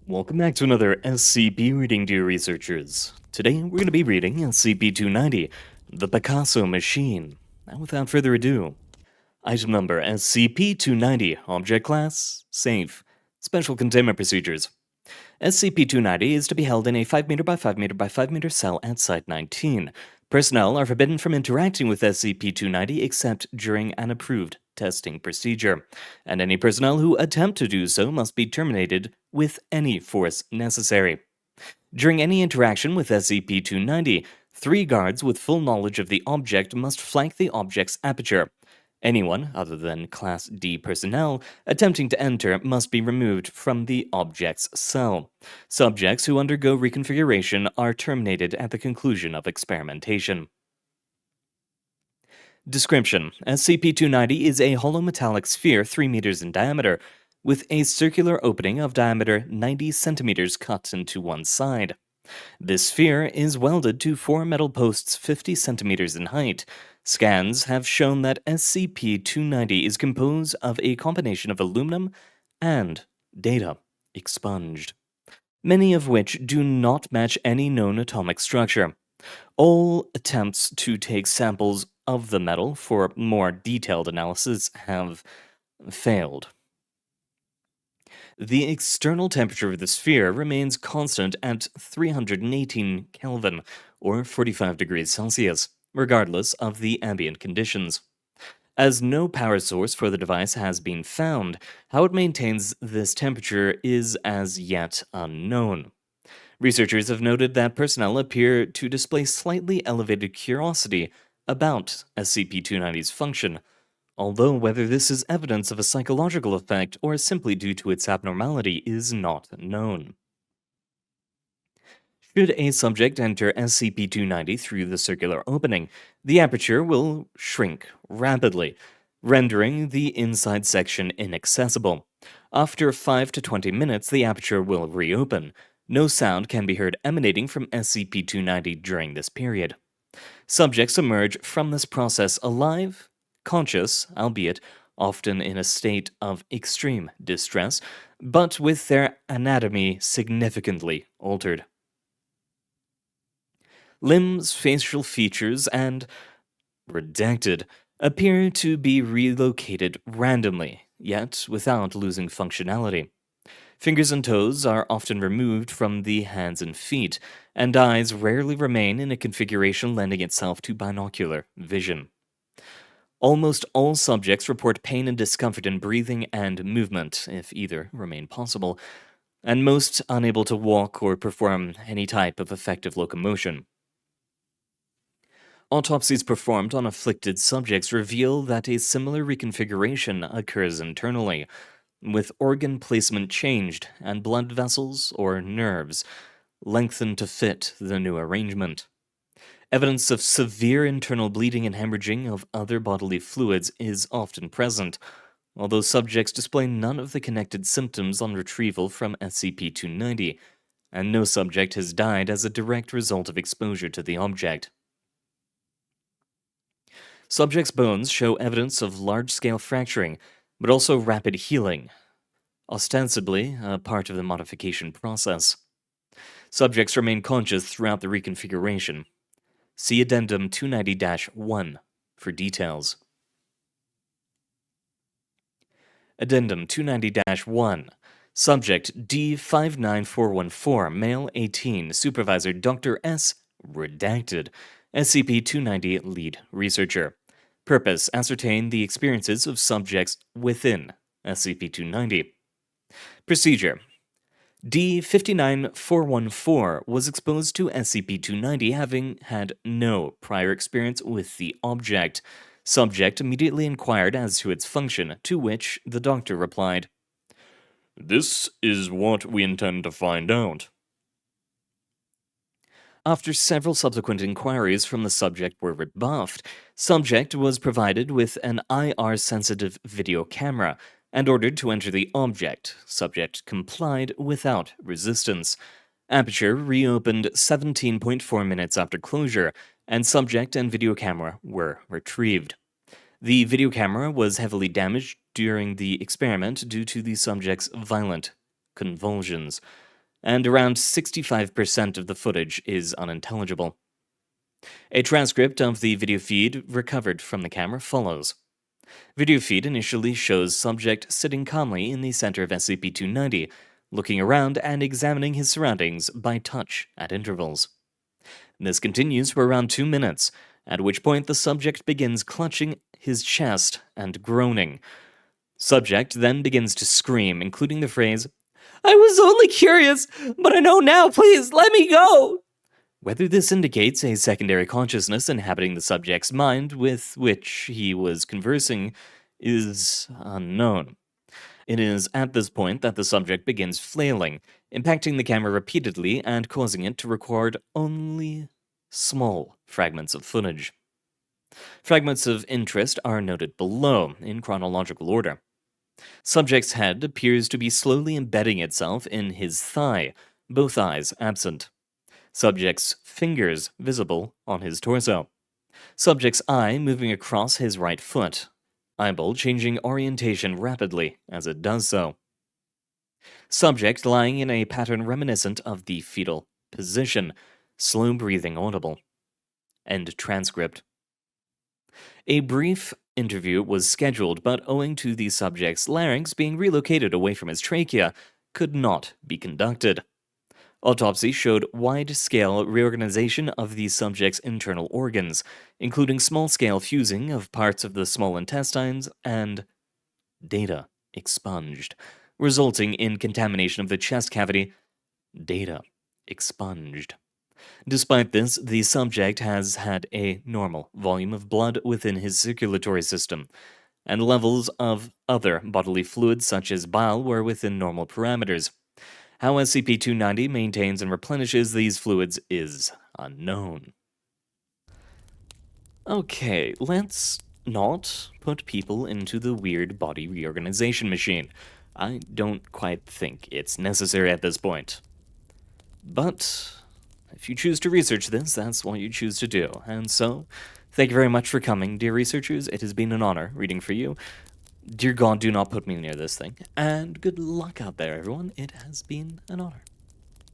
Welcome back to another SCP reading, dear researchers. Today we're going to be reading SCP-290, the Picasso Machine. Now without further ado, item number SCP-290, object class, safe, special containment procedures. SCP-290 is to be held in a 5 meter by 5 meter by 5 meter cell at Site-19. Personnel are forbidden from interacting with SCP-290 except during an approved testing procedure, and any personnel who attempt to do so must be terminated with any force necessary. During any interaction with SCP-290, 3 guards with full knowledge of the object must flank the object's aperture. Anyone other than Class D personnel attempting to enter must be removed from the object's cell. Subjects who undergo reconfiguration are terminated at the conclusion of experimentation. Description: SCP-290 is a hollow metallic sphere 3 meters in diameter, with a circular opening of diameter 90 centimeters cut into one side. This sphere is welded to 4 metal posts 50 centimeters in height. Scans have shown that SCP-290 is composed of a combination of aluminum and data expunged, many of which do not match any known atomic structure. All attempts to take samples of the metal for more detailed analysis have failed. The external temperature of the sphere remains constant at 318 Kelvin, or 45 degrees Celsius, regardless of the ambient conditions. As no power source for the device has been found, how it maintains this temperature is as yet unknown. Researchers have noted that personnel appear to display slightly elevated curiosity about SCP-290's function, although whether this is evidence of a psychological effect or simply due to its abnormality is not known. Should a subject enter SCP-290 through the circular opening, the aperture will shrink rapidly, rendering the inside section inaccessible. After 5 to 20 minutes, the aperture will reopen. No sound can be heard emanating from SCP-290 during this period. Subjects emerge from this process alive, conscious, albeit often in a state of extreme distress, but with their anatomy significantly altered. Limbs, facial features, and redacted appear to be relocated randomly, yet without losing functionality. Fingers and toes are often removed from the hands and feet, and eyes rarely remain in a configuration lending itself to binocular vision. Almost all subjects report pain and discomfort in breathing and movement, if either remain possible, and most unable to walk or perform any type of effective locomotion. Autopsies performed on afflicted subjects reveal that a similar reconfiguration occurs internally, with organ placement changed and blood vessels or nerves lengthened to fit the new arrangement. Evidence of severe internal bleeding and hemorrhaging of other bodily fluids is often present, although subjects display none of the connected symptoms on retrieval from SCP-290, and no subject has died as a direct result of exposure to the object. Subjects' bones show evidence of large-scale fracturing, but also rapid healing, ostensibly a part of the modification process. Subjects remain conscious throughout the reconfiguration. See Addendum 290-1 for details. Addendum 290-1. Subject D59414, male 18, Supervisor Dr. S. Redacted, SCP-290 Lead Researcher. Purpose: ascertain the experiences of subjects within SCP-290. Procedure: D59414 was exposed to SCP-290 having had no prior experience with the object. Subject immediately inquired as to its function, to which the doctor replied, "This is what we intend to find out." After several subsequent inquiries from the subject were rebuffed, subject was provided with an IR-sensitive video camera and ordered to enter the object. Subject complied without resistance. Aperture reopened 17.4 minutes after closure, and subject and video camera were retrieved. The video camera was heavily damaged during the experiment due to the subject's violent convulsions. and around 65% of the footage is unintelligible. A transcript of the video feed recovered from the camera follows. Video feed initially shows subject sitting calmly in the center of SCP-290, looking around and examining his surroundings by touch at intervals. This continues for around 2 minutes, at which point the subject begins clutching his chest and groaning. Subject then begins to scream, including the phrase, "I was only curious, but I know now, please, let me go!" Whether this indicates a secondary consciousness inhabiting the subject's mind with which he was conversing is unknown. It is at this point that the subject begins flailing, impacting the camera repeatedly and causing it to record only small fragments of footage. Fragments of interest are noted below, in chronological order. Subject's head appears to be slowly embedding itself in his thigh, both eyes absent. Subject's fingers visible on his torso. Subject's eye moving across his right foot. Eyeball changing orientation rapidly as it does so. Subject lying in a pattern reminiscent of the fetal position. Slow breathing audible. End transcript. A brief interview was scheduled, but owing to the subject's larynx being relocated away from his trachea, could not be conducted. Autopsy showed wide-scale reorganization of the subject's internal organs, including small-scale fusing of parts of the small intestines and data expunged, resulting in contamination of the chest cavity. Data expunged. Despite this, the subject has had a normal volume of blood within his circulatory system, and levels of other bodily fluids such as bile were within normal parameters. How SCP-290 maintains and replenishes these fluids is unknown. Okay, let's not put people into the weird body reorganization machine. I don't quite think it's necessary at this point. But if you choose to research this, that's what you choose to do. And so, thank you very much for coming, dear researchers. It has been an honor reading for you. Dear God, do not put me near this thing. And good luck out there, everyone. It has been an honor.